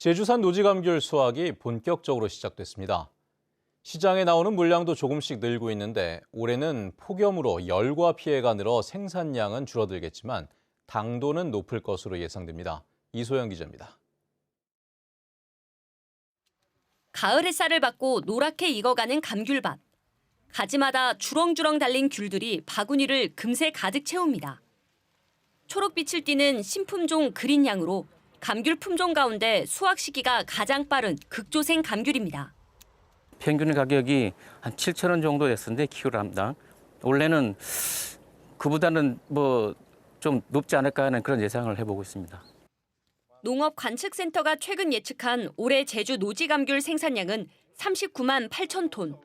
제주산 노지감귤 수확이 본격적으로 시작됐습니다. 시장에 나오는 물량도 조금씩 늘고 있는데 올해는 폭염으로 열과 피해가 늘어 생산량은 줄어들겠지만 당도는 높을 것으로 예상됩니다. 이소영 기자입니다. 가을 햇살을 받고 노랗게 익어가는 감귤밭. 가지마다 주렁주렁 달린 귤들이 바구니를 금세 가득 채웁니다. 초록빛을 띠는 신품종 그린향으로 감귤 품종 가운데 수확 시기가 가장 빠른 극조생 감귤입니다. 평균 가격이 한 7,000원 정도 됐었는데 킬로그램당. 원래는 그보다는 좀 높지 않을까 하는 그런 예상을 해보고 있습니다. 농업관측센터가 최근 예측한 올해 제주 노지감귤 생산량은 39만 8천 톤.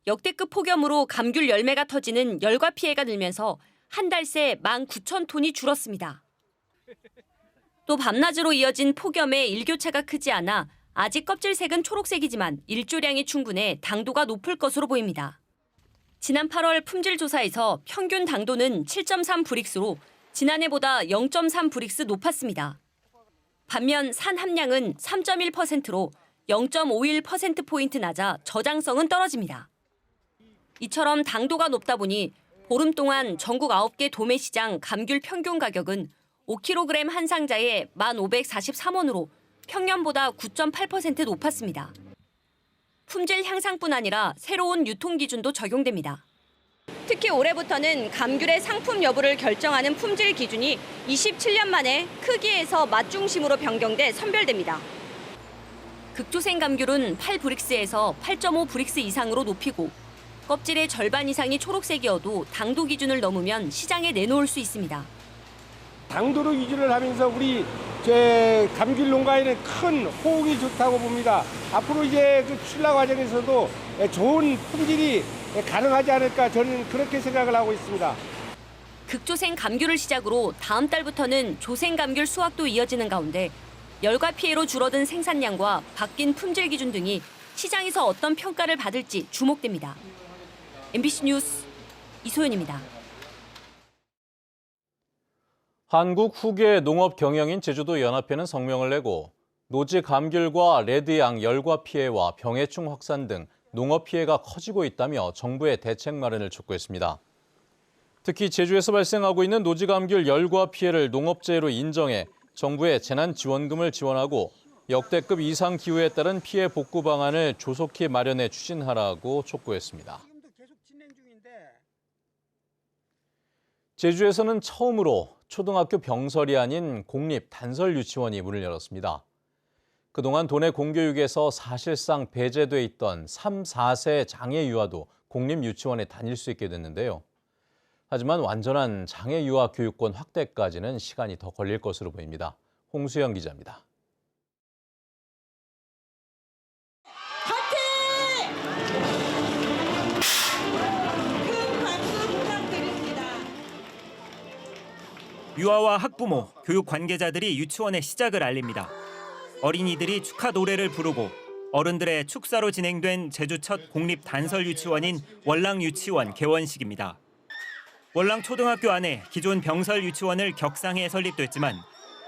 역대급 폭염으로 감귤 열매가 터지는 열과 피해가 늘면서 한 달 새 19,000톤이 줄었습니다. 또 밤낮으로 이어진 폭염에 일교차가 크지 않아 아직 껍질색은 초록색이지만 일조량이 충분해 당도가 높을 것으로 보입니다. 지난 8월 품질 조사에서 평균 당도는 7.3 브릭스로 지난해보다 0.3 브릭스 높았습니다. 반면 산 함량은 3.1%로 0.51%포인트 낮아 저장성은 떨어집니다. 이처럼 당도가 높다 보니 보름 동안 전국 9개 도매시장 감귤 평균 가격은 5kg 한 상자에 1,543원으로 평년보다 9.8% 높았습니다. 품질 향상뿐 아니라 새로운 유통 기준도 적용됩니다. 특히 올해부터는 감귤의 상품 여부를 결정하는 품질 기준이 27년 만에 크기에서 맛 중심으로 변경돼 선별됩니다. 극조생 감귤은 8브릭스에서 8.5 브릭스 이상으로 높이고 껍질의 절반 이상이 초록색이어도 당도 기준을 넘으면 시장에 내놓을 수 있습니다. 당도로 유지를 하면서 우리 감귤 농가에는 큰 호응이 좋다고 봅니다. 앞으로 이제 그 출하 과정에서도 좋은 품질이 가능하지 않을까 저는 그렇게 생각을 하고 있습니다. 극조생 감귤을 시작으로 다음 달부터는 조생 감귤 수확도 이어지는 가운데 열과 피해로 줄어든 생산량과 바뀐 품질 기준 등이 시장에서 어떤 평가를 받을지 주목됩니다. MBC 뉴스 이소연입니다. 한국 후계 농업 경영인 제주도 연합회는 성명을 내고 노지 감귤과 레드양 열과 피해와 병해충 확산 등 농업 피해가 커지고 있다며 정부의 대책 마련을 촉구했습니다. 특히 제주에서 발생하고 있는 노지 감귤 열과 피해를 농업재해로 인정해 정부에 재난지원금을 지원하고 역대급 이상 기후에 따른 피해 복구 방안을 조속히 마련해 추진하라고 촉구했습니다. 제주에서는 처음으로 초등학교 병설이 아닌 공립 단설 유치원이 문을 열었습니다. 그동안 도내 공교육에서 사실상 배제돼 있던 3, 4세 장애 유아도 공립 유치원에 다닐 수 있게 됐는데요. 하지만 완전한 장애 유아 교육권 확대까지는 시간이 더 걸릴 것으로 보입니다. 홍수영 기자입니다. 유아와 학부모, 교육 관계자들이 유치원의 시작을 알립니다. 어린이들이 축하 노래를 부르고 어른들의 축사로 진행된 제주 첫 공립 단설 유치원인 월랑 유치원 개원식입니다. 월랑 초등학교 안에 기존 병설 유치원을 격상해 설립됐지만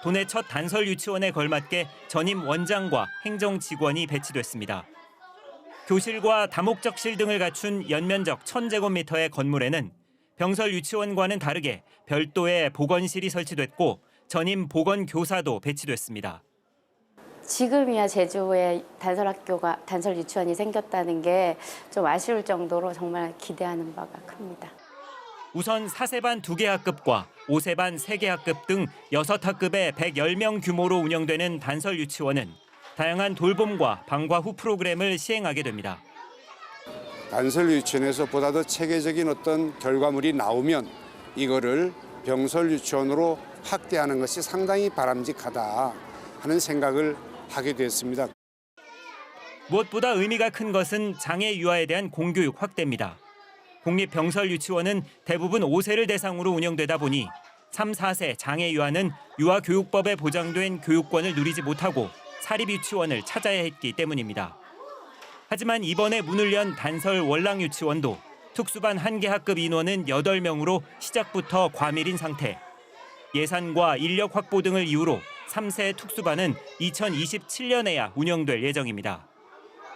도내 첫 단설 유치원에 걸맞게 전임 원장과 행정 직원이 배치됐습니다. 교실과 다목적실 등을 갖춘 연면적 1,000제곱미터의 건물에는 병설 유치원과는 다르게 별도의 보건실이 설치됐고 전임 보건교사도 배치됐습니다. 지금이야 제주에 단설 유치원이 생겼다는 게 좀 아쉬울 정도로 정말 기대하는 바가 큽니다. 우선 4세반 2개 학급과 5세반 3개 학급 등 6학급의 110명 규모로 운영되는 단설 유치원은 다양한 돌봄과 방과 후 프로그램을 시행하게 됩니다. 단설 유치원에서 보다 더 체계적인 어떤 결과물이 나오면 이거를 병설 유치원으로 확대하는 것이 상당히 바람직하다 하는 생각을 하게 됐습니다. 무엇보다 의미가 큰 것은 장애 유아에 대한 공교육 확대입니다. 공립 병설 유치원은 대부분 5세를 대상으로 운영되다 보니 3, 4세 장애 유아는 유아교육법에 보장된 교육권을 누리지 못하고 사립 유치원을 찾아야 했기 때문입니다. 하지만 이번에 문을 연 단설 월랑 유치원도 특수반 1개 학급 인원은 8명으로 시작부터 과밀인 상태. 예산과 인력 확보 등을 이유로 3세 특수반은 2027년에야 운영될 예정입니다.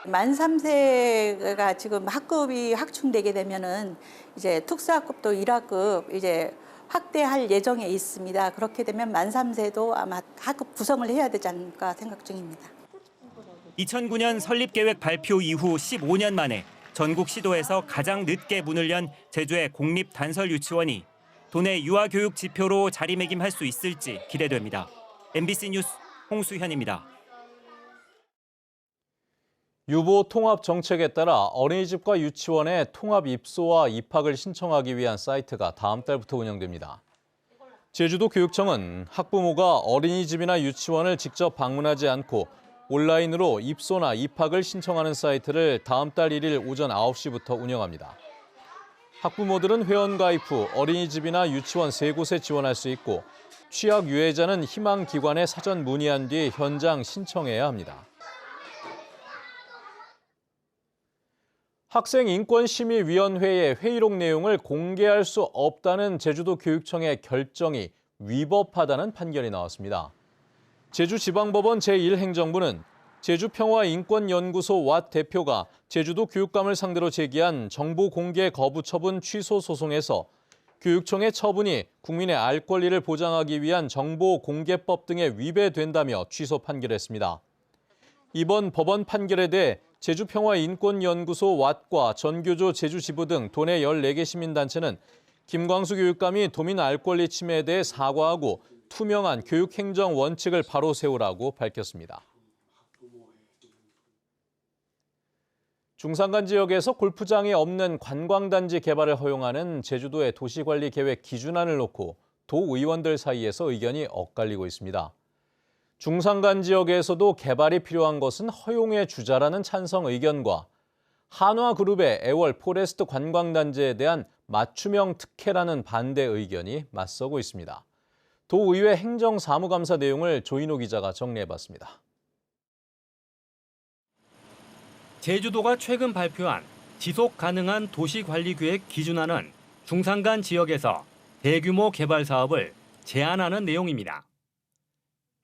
만 3세가 지금 학급이 확충되게 되면은 이제 특수학급도 1학급 이제 확대할 예정에 있습니다. 그렇게 되면 만 3세도 아마 학급 구성을 해야 되지 않을까 생각 중입니다. 2009년 설립계획 발표 이후 15년 만에 전국 시도에서 가장 늦게 문을 연 제주의 공립 단설 유치원이 도내 유아교육 지표로 자리매김할 수 있을지 기대됩니다. MBC 뉴스 홍수현입니다. 유보 통합 정책에 따라 어린이집과 유치원에 통합 입소와 입학을 신청하기 위한 사이트가 다음 달부터 운영됩니다. 제주도 교육청은 학부모가 어린이집이나 유치원을 직접 방문하지 않고 온라인으로 입소나 입학을 신청하는 사이트를 다음 달 1일 오전 9시부터 운영합니다. 학부모들은 회원 가입 후 어린이집이나 유치원 3곳에 지원할 수 있고 취약 유해자는 희망기관에 사전 문의한 뒤 현장 신청해야 합니다. 학생인권심의위원회의 회의록 내용을 공개할 수 없다는 제주도 교육청의 결정이 위법하다는 판결이 나왔습니다. 제주지방법원 제1행정부는 제주평화인권연구소 왓 대표가 제주도 교육감을 상대로 제기한 정보 공개 거부 처분 취소 소송에서 교육청의 처분이 국민의 알 권리를 보장하기 위한 정보공개법 등에 위배된다며 취소 판결했습니다. 이번 법원 판결에 대해 제주평화인권연구소 왓과 전교조 제주지부 등 도내 14개 시민단체는 김광수 교육감이 도민 알 권리 침해에 대해 사과하고 투명한 교육행정 원칙을 바로 세우라고 밝혔습니다. 중산간 지역에서 골프장이 없는 관광단지 개발을 허용하는 제주도의 도시관리계획 기준안을 놓고 도의원들 사이에서 의견이 엇갈리고 있습니다. 중산간 지역에서도 개발이 필요한 것은 허용해 주자라는 찬성 의견과 한화그룹의 애월 포레스트 관광단지에 대한 맞춤형 특혜라는 반대 의견이 맞서고 있습니다. 도의회 행정사무감사 내용을 조인호 기자가 정리해봤습니다. 제주도가 최근 발표한 지속가능한 도시관리계획 기준안은 중산간 지역에서 대규모 개발 사업을 제한하는 내용입니다.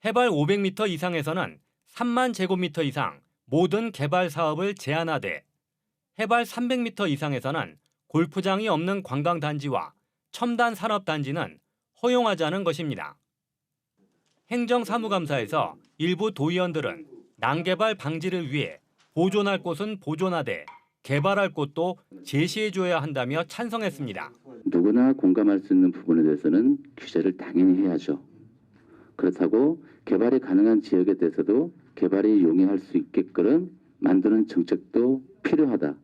해발 500m 이상에서는 3만 제곱미터 이상 모든 개발 사업을 제한하되 해발 300m 이상에서는 골프장이 없는 관광단지와 첨단 산업단지는 허용하자는 것입니다. 행정사무감사에서 일부 도의원들은 난개발 방지를 위해 보존할 곳은 보존하되 개발할 곳도 제시해줘야 한다며 찬성했습니다. 누구나 공감할 수 있는 부분에 대해서는 규제를 당연히 해야죠. 그렇다고 개발이 가능한 지역에 대해서도 개발이 용이할 수 있게끔 만드는 정책도 필요하다.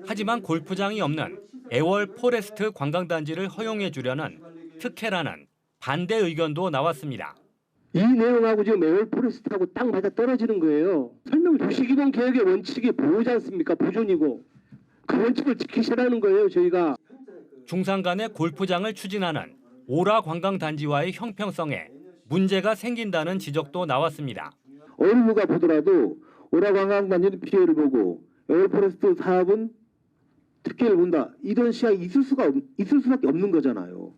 하지만 골프장이 없는 애월 포레스트 관광단지를 허용해 주려는 특혜라는 반대 의견도 나왔습니다. 이 내용하고 지금 애월 포레스트하고 딱 맞아 떨어지는 거예요. 설명 도시기본 계획의 원칙이 보호지 않습니까? 보존이고 그 원칙을 지키시라는 거예요. 저희가. 중산간의 골프장을 추진하는 오라 관광단지와의 형평성에 문제가 생긴다는 지적도 나왔습니다. 어느 누가 보더라도 오라 관광단지는 피해를 보고 애월 포레스트 사업은 특혜를 본다. 이런 시각이 있을 수밖에 없는 거잖아요.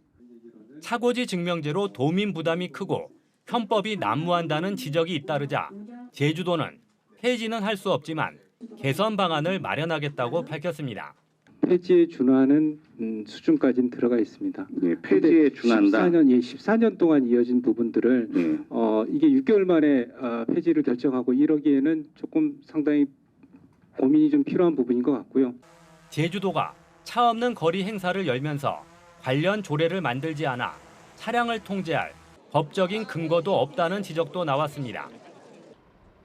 차고지 증명제로 도민 부담이 크고 편법이 난무한다는 지적이 잇따르자 제주도는 폐지는 할 수 없지만 개선 방안을 마련하겠다고 밝혔습니다. 폐지에 준하는 수준까지는 들어가 있습니다. 네, 폐지에 준한다. 14년 동안 이어진 부분들을 이게 6개월 만에 폐지를 결정하고 이러기에는 조금 상당히 고민이 좀 필요한 부분인 것 같고요. 제주도가 차 없는 거리 행사를 열면서 관련 조례를 만들지 않아 차량을 통제할 법적인 근거도 없다는 지적도 나왔습니다.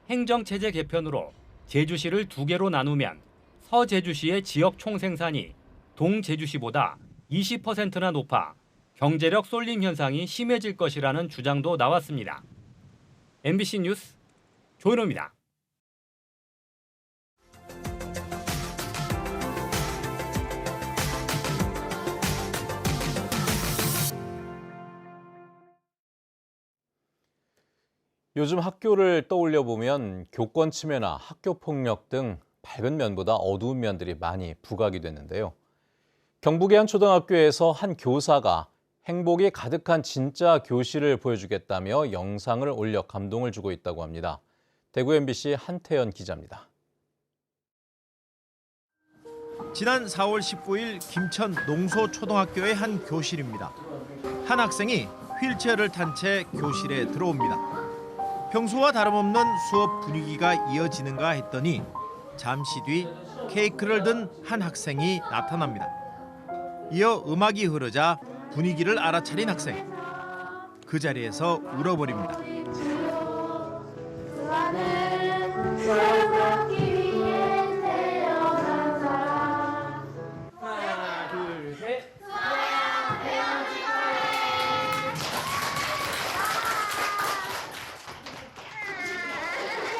행정체제 개편으로 제주시를 2개로 나누면 서제주시의 지역 총생산이 동제주시보다 20%나 높아 경제력 쏠림 현상이 심해질 것이라는 주장도 나왔습니다. MBC 뉴스 조인호입니다. 요즘 학교를 떠올려 보면 교권 침해나 학교 폭력 등 밝은 면보다 어두운 면들이 많이 부각이 됐는데요. 경북의 한 초등학교에서 한 교사가 행복이 가득한 진짜 교실을 보여주겠다며 영상을 올려 감동을 주고 있다고 합니다. 대구 MBC 한태연 기자입니다. 지난 4월 19일 김천 농소초등학교의 한 교실입니다. 한 학생이 휠체어를 탄 채 교실에 들어옵니다. 평소와 다름없는 수업 분위기가 이어지는가 했더니 잠시 뒤 케이크를 든 한 학생이 나타납니다. 이어 음악이 흐르자 분위기를 알아차린 학생. 그 자리에서 울어버립니다.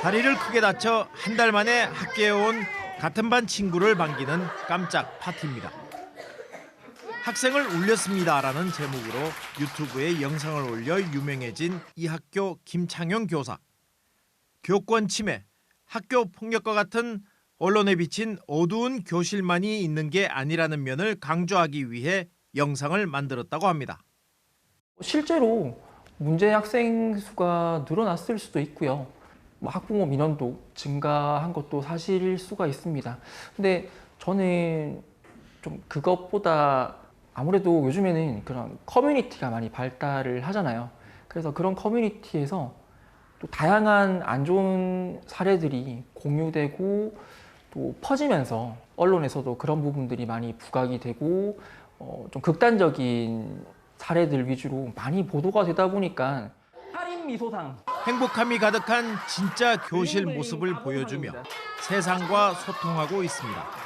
다리를 크게 다쳐 한 달 만에 학교에 온 같은 반 친구를 반기는 깜짝 파티입니다. 학생을 울렸습니다라는 제목으로 유튜브에 영상을 올려 유명해진 이 학교 김창용 교사. 교권 침해, 학교 폭력과 같은 언론에 비친 어두운 교실만이 있는 게 아니라는 면을 강조하기 위해 영상을 만들었다고 합니다. 실제로 문제 학생 수가 늘어났을 수도 있고요. 학부모 민원도 증가한 것도 사실일 수가 있습니다. 근데 저는 좀 그것보다 아무래도 요즘에는 그런 커뮤니티가 많이 발달을 하잖아요. 그래서 그런 커뮤니티에서 또 다양한 안 좋은 사례들이 공유되고 또 퍼지면서 언론에서도 그런 부분들이 많이 부각이 되고 좀 극단적인 사례들 위주로 많이 보도가 되다 보니까 할인 미소상 행복함이 가득한 진짜 교실 모습을 보여주며 세상과 소통하고 있습니다.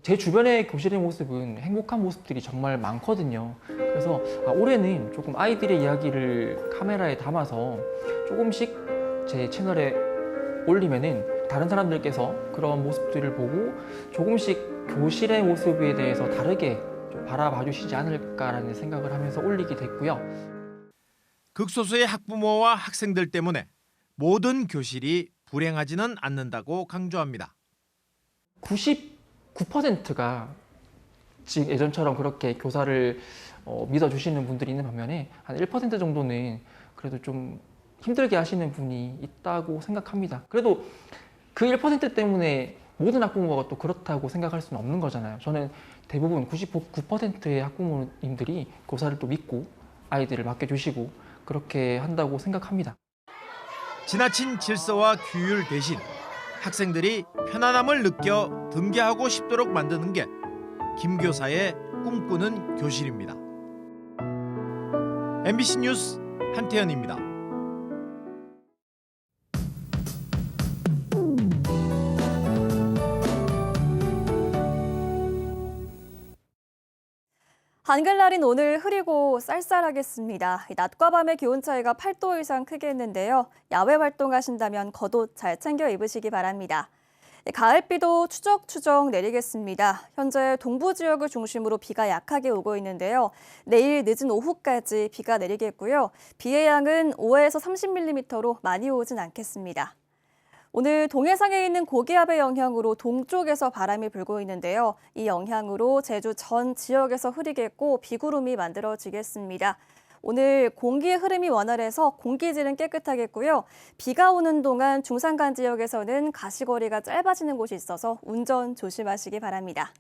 제 주변의 교실의 모습은 행복한 모습들이 정말 많거든요. 그래서 올해는 조금 아이들의 이야기를 카메라에 담아서 조금씩 제 채널에 올리면은 다른 사람들께서 그런 모습들을 보고 조금씩 교실의 모습에 대해서 다르게 좀 바라봐 주시지 않을까라는 생각을 하면서 올리게 됐고요. 극소수의 학부모와 학생들 때문에 모든 교실이 불행하지는 않는다고 강조합니다. 99%가 지금 예전처럼 그렇게 교사를 믿어주시는 분들이 있는 반면에 한 1% 정도는 그래도 좀 힘들게 하시는 분이 있다고 생각합니다. 그래도 그 1% 때문에 모든 학부모가 또 그렇다고 생각할 수는 없는 거잖아요. 저는 대부분 99%의 학부모님들이 교사를 또 믿고 아이들을 맡겨주시고 그렇게 한다고 생각합니다. 지나친 질서와 규율 대신 학생들이 편안함을 느껴 등교하고 싶도록 만드는 게 김 교사의 꿈꾸는 교실입니다. MBC 뉴스 한태연입니다. 한글날인 오늘 흐리고 쌀쌀하겠습니다. 낮과 밤의 기온 차이가 8도 이상 크겠는데요. 야외 활동하신다면 겉옷 잘 챙겨 입으시기 바랍니다. 가을비도 추적추적 내리겠습니다. 현재 동부 지역을 중심으로 비가 약하게 오고 있는데요. 내일 늦은 오후까지 비가 내리겠고요. 비의 양은 5에서 30mm로 많이 오진 않겠습니다. 오늘 동해상에 있는 고기압의 영향으로 동쪽에서 바람이 불고 있는데요. 이 영향으로 제주 전 지역에서 흐리겠고 비구름이 만들어지겠습니다. 오늘 공기의 흐름이 원활해서 공기질은 깨끗하겠고요. 비가 오는 동안 중산간 지역에서는 가시거리가 짧아지는 곳이 있어서 운전 조심하시기 바랍니다.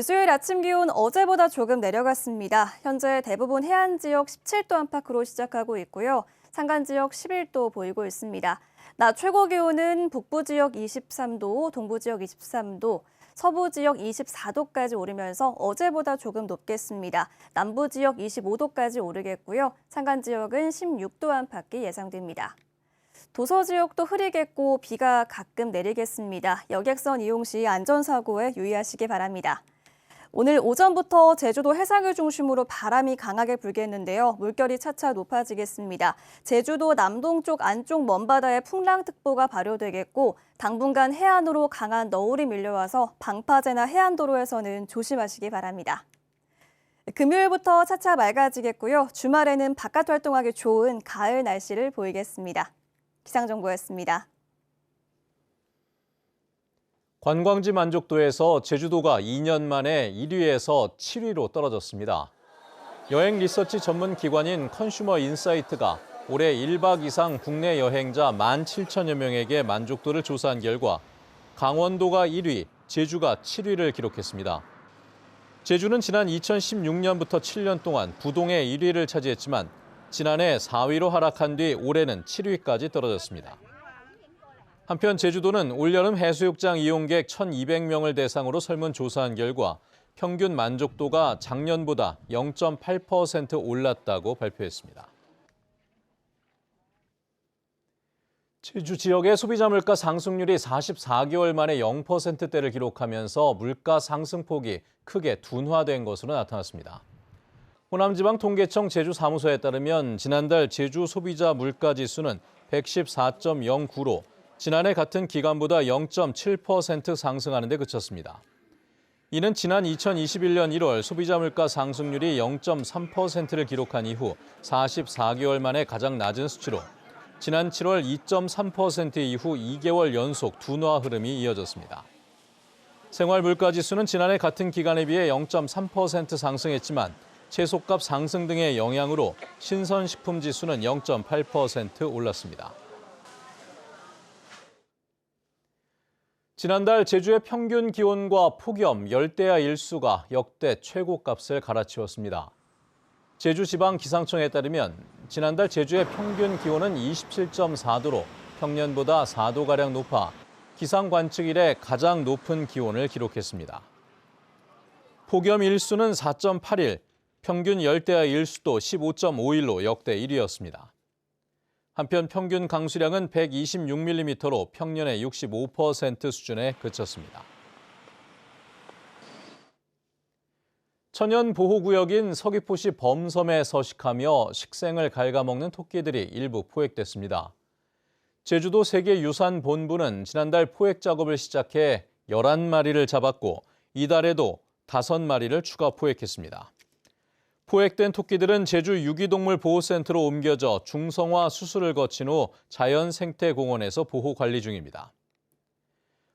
수요일 아침 기온 어제보다 조금 내려갔습니다. 현재 대부분 해안 지역 17도 안팎으로 시작하고 있고요. 산간 지역 11도 보이고 있습니다. 낮 최고 기온은 북부 지역 23도, 동부 지역 23도, 서부 지역 24도까지 오르면서 어제보다 조금 높겠습니다. 남부 지역 25도까지 오르겠고요. 산간 지역은 16도 안팎이 예상됩니다. 도서 지역도 흐리겠고 비가 가끔 내리겠습니다. 여객선 이용 시 안전사고에 유의하시기 바랍니다. 오늘 오전부터 제주도 해상을 중심으로 바람이 강하게 불겠는데요. 물결이 차차 높아지겠습니다. 제주도 남동쪽 안쪽 먼바다에 풍랑특보가 발효되겠고 당분간 해안으로 강한 너울이 밀려와서 방파제나 해안도로에서는 조심하시기 바랍니다. 금요일부터 차차 맑아지겠고요. 주말에는 바깥 활동하기 좋은 가을 날씨를 보이겠습니다. 기상정보였습니다. 관광지 만족도에서 제주도가 2년 만에 1위에서 7위로 떨어졌습니다. 여행 리서치 전문 기관인 컨슈머 인사이트가 올해 1박 이상 국내 여행자 17,000여 명에게 만족도를 조사한 결과 강원도가 1위, 제주가 7위를 기록했습니다. 제주는 지난 2016년부터 7년 동안 부동의 1위를 차지했지만 지난해 4위로 하락한 뒤 올해는 7위까지 떨어졌습니다. 한편 제주도는 올여름 해수욕장 이용객 1,200명을 대상으로 설문조사한 결과 평균 만족도가 작년보다 0.8% 올랐다고 발표했습니다. 제주 지역의 소비자 물가 상승률이 44개월 만에 0%대를 기록하면서 물가 상승폭이 크게 둔화된 것으로 나타났습니다. 호남지방통계청 제주사무소에 따르면 지난달 제주 소비자 물가지수는 114.09로 지난해 같은 기간보다 0.7% 상승하는 데 그쳤습니다. 이는 지난 2021년 1월 소비자 물가 상승률이 0.3%를 기록한 이후 44개월 만에 가장 낮은 수치로 지난 7월 2.3% 이후 2개월 연속 둔화 흐름이 이어졌습니다. 생활물가지수는 지난해 같은 기간에 비해 0.3% 상승했지만 채소값 상승 등의 영향으로 신선식품 지수는 0.8% 올랐습니다. 지난달 제주의 평균 기온과 폭염, 열대야 일수가 역대 최고값을 갈아치웠습니다. 제주지방기상청에 따르면 지난달 제주의 평균 기온은 27.4도로 평년보다 4도가량 높아 기상 관측 이래 가장 높은 기온을 기록했습니다. 폭염 일수는 4.81, 평균 열대야 일수도 15.51로 역대 1위였습니다. 한편 평균 강수량은 126mm로 평년의 65% 수준에 그쳤습니다. 천연보호구역인 서귀포시 범섬에 서식하며 식생을 갉아먹는 토끼들이 일부 포획됐습니다. 제주도 세계유산본부는 지난달 포획 작업을 시작해 11마리를 잡았고 이달에도 5마리를 추가 포획했습니다. 포획된 토끼들은 제주 유기동물보호센터로 옮겨져 중성화 수술을 거친 후 자연생태공원에서 보호 관리 중입니다.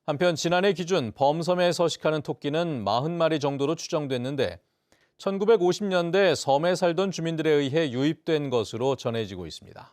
한편 지난해 기준 범섬에 서식하는 토끼는 40마리 정도로 추정됐는데 1950년대 섬에 살던 주민들에 의해 유입된 것으로 전해지고 있습니다.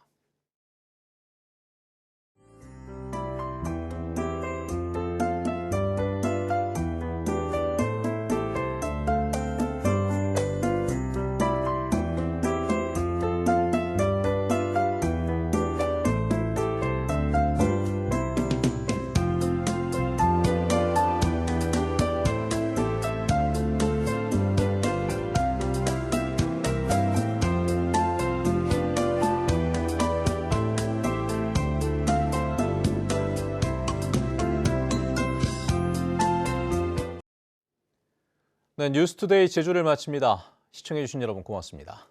네, 뉴스투데이 제주를 마칩니다. 시청해주신 여러분 고맙습니다.